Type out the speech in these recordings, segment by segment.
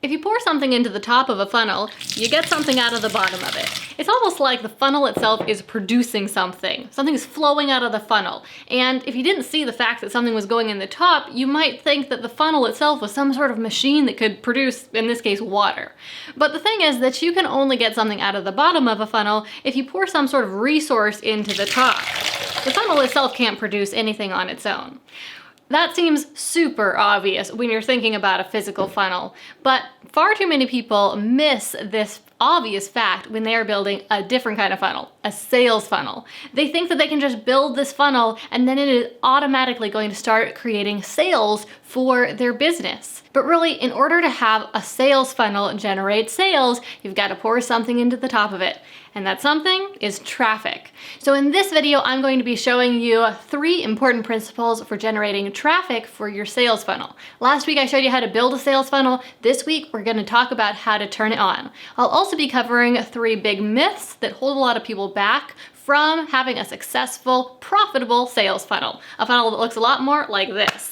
If you pour something into the top of a funnel, you get something out of the bottom of it. It's almost like the funnel itself is producing something. Something is flowing out of the funnel. And if you didn't see the fact that something was going in the top, you might think that the funnel itself was some sort of machine that could produce, in this case, water. But the thing is that you can only get something out of the bottom of a funnel if you pour some sort of resource into the top. The funnel itself can't produce anything on its own. That seems super obvious when you're thinking about a physical funnel, but far too many people miss this obvious fact when they are building a different kind of funnel, a sales funnel. They think that they can just build this funnel and then it is automatically going to start creating sales for their business. But really, in order to have a sales funnel generate sales, you've got to pour something into the top of it. And that something is traffic. So in this video, I'm going to be showing you 3 important principles for generating traffic for your sales funnel. Last week, I showed you how to build a sales funnel. This week, we're going to talk about how to turn it on. I'll also be covering 3 big myths that hold a lot of people back from having a successful, profitable sales funnel. A funnel that looks a lot more like this.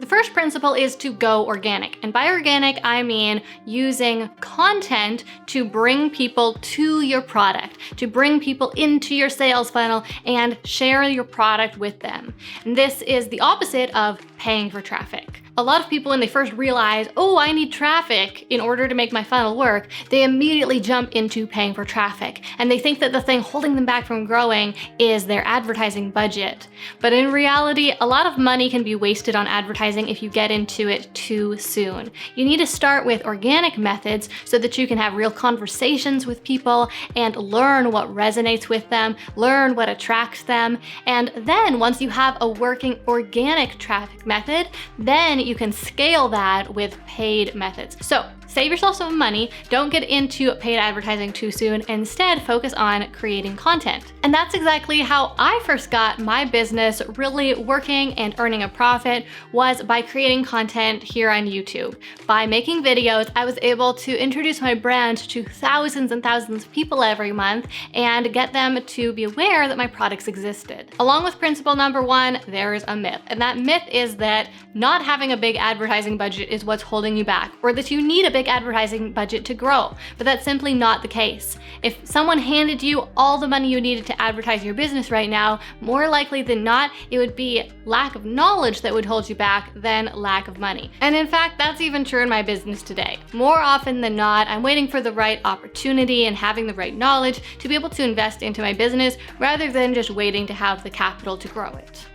The first principle is to go organic. And by organic, I mean using content to bring people to your product, to bring people into your sales funnel and share your product with them. And this is the opposite of paying for traffic. A lot of people, when they first realize, oh, I need traffic in order to make my funnel work, they immediately jump into paying for traffic. And they think that the thing holding them back from growing is their advertising budget. But in reality, a lot of money can be wasted on advertising if you get into it too soon. You need to start with organic methods so that you can have real conversations with people and learn what resonates with them, learn what attracts them. And then once you have a working organic traffic method, then you can scale that with paid methods. So save yourself some money, don't get into paid advertising too soon, instead focus on creating content. And that's exactly how I first got my business really working and earning a profit, was by creating content here on YouTube. By making videos, I was able to introduce my brand to thousands and thousands of people every month and get them to be aware that my products existed. Along with principle number 1, there is a myth. And that myth is that not having a big advertising budget is what's holding you back, or that you need a big advertising budget to grow, but that's simply not the case. If someone handed you all the money you needed to advertise your business right now, more likely than not, it would be lack of knowledge that would hold you back than lack of money. And in fact, that's even true in my business today. More often than not, I'm waiting for the right opportunity and having the right knowledge to be able to invest into my business rather than just waiting to have the capital to grow it.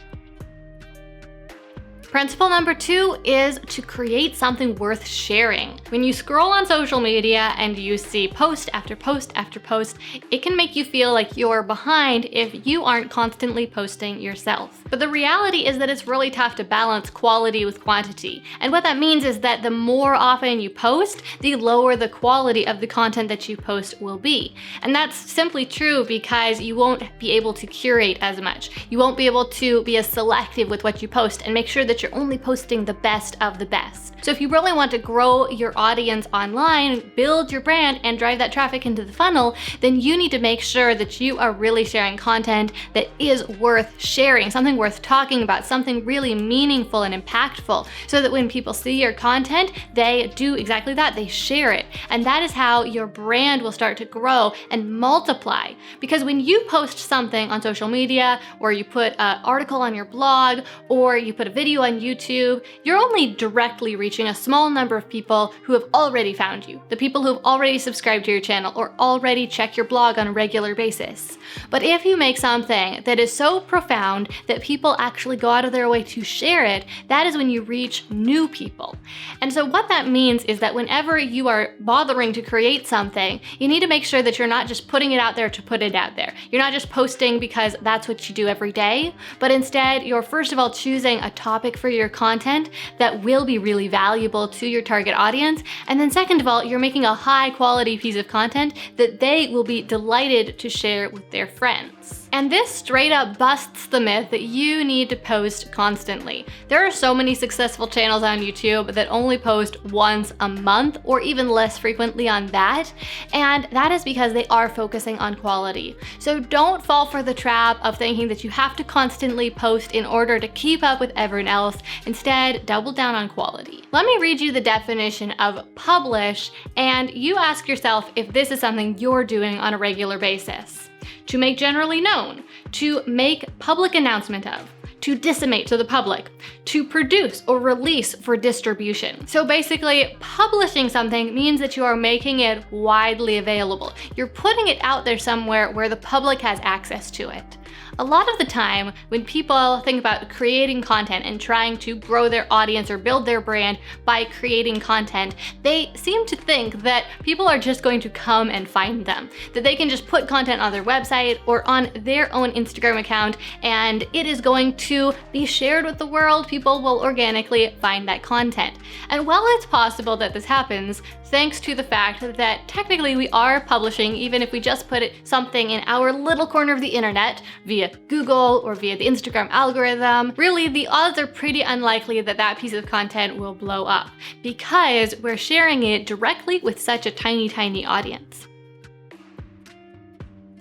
Principle number 2 is to create something worth sharing. When you scroll on social media and you see post after post after post, it can make you feel like you're behind if you aren't constantly posting yourself. But the reality is that it's really tough to balance quality with quantity. And what that means is that the more often you post, the lower the quality of the content that you post will be. And that's simply true because you won't be able to curate as much. You won't be able to be as selective with what you post and make sure that you're only posting the best of the best. So if you really want to grow your audience online, build your brand, and drive that traffic into the funnel, then you need to make sure that you are really sharing content that is worth sharing, something worth talking about, something really meaningful and impactful, so that when people see your content, they do exactly that, they share it. And that is how your brand will start to grow and multiply. Because when you post something on social media, or you put an article on your blog, or you put a video on YouTube, you're only directly reaching a small number of people who have already found you, the people who have already subscribed to your channel or already check your blog on a regular basis. But if you make something that is so profound that people actually go out of their way to share it, that is when you reach new people. And so what that means is that whenever you are bothering to create something, you need to make sure that you're not just putting it out there to put it out there. You're not just posting because that's what you do every day, but instead you're first of all choosing a topic for your content that will be really valuable to your target audience. And then second of all, you're making a high quality piece of content that they will be delighted to share with their friends. And this straight up busts the myth that you need to post constantly. There are so many successful channels on YouTube that only post once a month or even less frequently on that, and that is because they are focusing on quality. So don't fall for the trap of thinking that you have to constantly post in order to keep up with everyone else. Instead, double down on quality. Let me read you the definition of publish, and you ask yourself if this is something you're doing on a regular basis. To make generally known, to make public announcement of, to disseminate to the public, to produce or release for distribution. So basically, publishing something means that you are making it widely available. You're putting it out there somewhere where the public has access to it. A lot of the time, when people think about creating content and trying to grow their audience or build their brand by creating content, they seem to think that people are just going to come and find them, that they can just put content on their website or on their own Instagram account and it is going to be shared with the world. People will organically find that content. And while it's possible that this happens, thanks to the fact that technically we are publishing, even if we just put something in our little corner of the internet via Google or via the Instagram algorithm, really the odds are pretty unlikely that that piece of content will blow up because we're sharing it directly with such a tiny audience.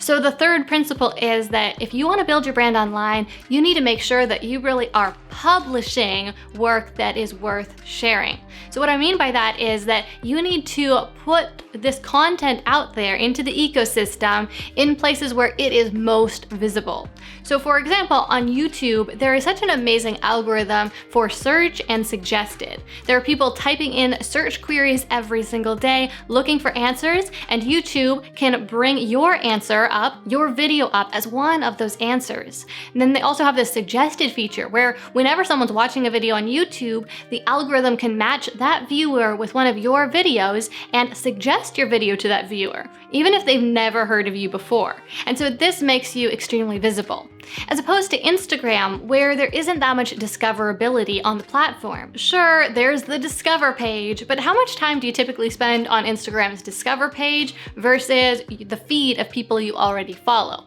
So the third principle is that if you want to build your brand online, you need to make sure that you really are publishing work that is worth sharing. So what I mean by that is that you need to put this content out there into the ecosystem in places where it is most visible. So for example, on YouTube, there is such an amazing algorithm for search and suggested. There are people typing in search queries every single day looking for answers, and YouTube can bring your answer up, your video up as one of those answers. And then they also have this suggested feature where whenever someone's watching a video on YouTube, the algorithm can match that viewer with one of your videos and suggest your video to that viewer, even if they've never heard of you before. And so this makes you extremely visible. As opposed to Instagram, where there isn't that much discoverability on the platform. Sure, there's the Discover page, but how much time do you typically spend on Instagram's Discover page versus the feed of people you already follow?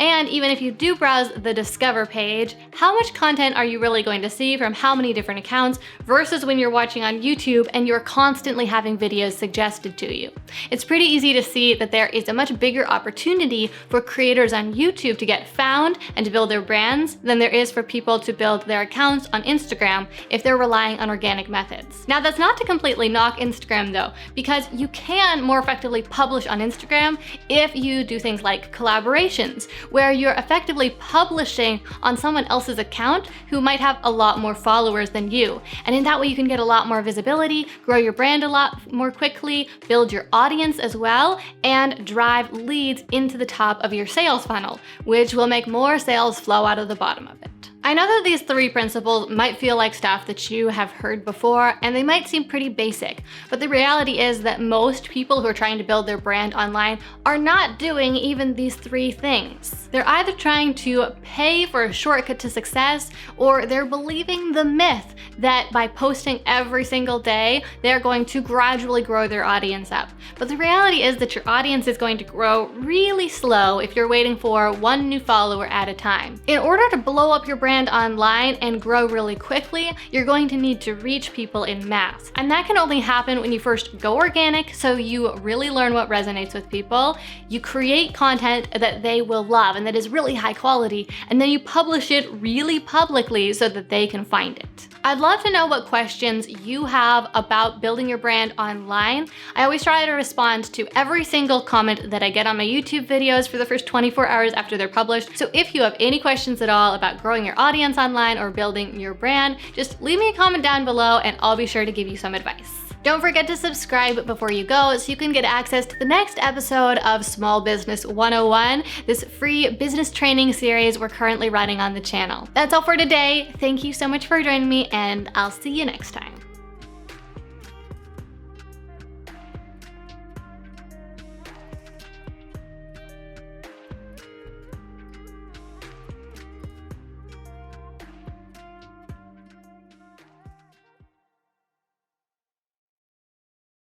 And even if you do browse the Discover page, how much content are you really going to see from how many different accounts versus when you're watching on YouTube and you're constantly having videos suggested to you? It's pretty easy to see that there is a much bigger opportunity for creators on YouTube to get found and to build their brands than there is for people to build their accounts on Instagram if they're relying on organic methods. Now, that's not to completely knock Instagram though, because you can more effectively publish on Instagram if you do things like collaborations, where you're effectively publishing on someone else's account who might have a lot more followers than you. And in that way, you can get a lot more visibility, grow your brand a lot more quickly, build your audience as well, and drive leads into the top of your sales funnel, which will make more sales flow out of the bottom of it. I know that these three principles might feel like stuff that you have heard before, and they might seem pretty basic, but the reality is that most people who are trying to build their brand online are not doing even these three things. They're either trying to pay for a shortcut to success, or they're believing the myth that by posting every single day, they're going to gradually grow their audience up. But the reality is that your audience is going to grow really slow if you're waiting for one new follower at a time. In order to blow up your brand online and grow really quickly, you're going to need to reach people in mass. And that can only happen when you first go organic, so you really learn what resonates with people, you create content that they will love and that is really high quality, and then you publish it really publicly so that they can find it. I'd love to know what questions you have about building your brand online. I always try to respond to every single comment that I get on my YouTube videos for the first 24 hours after they're published. So if you have any questions at all about growing your audience online or building your brand, just leave me a comment down below and I'll be sure to give you some advice. Don't forget to subscribe before you go so you can get access to the next episode of Small Business 101, this free business training series we're currently running on the channel. That's all for today. Thank you so much for joining me, and I'll see you next time.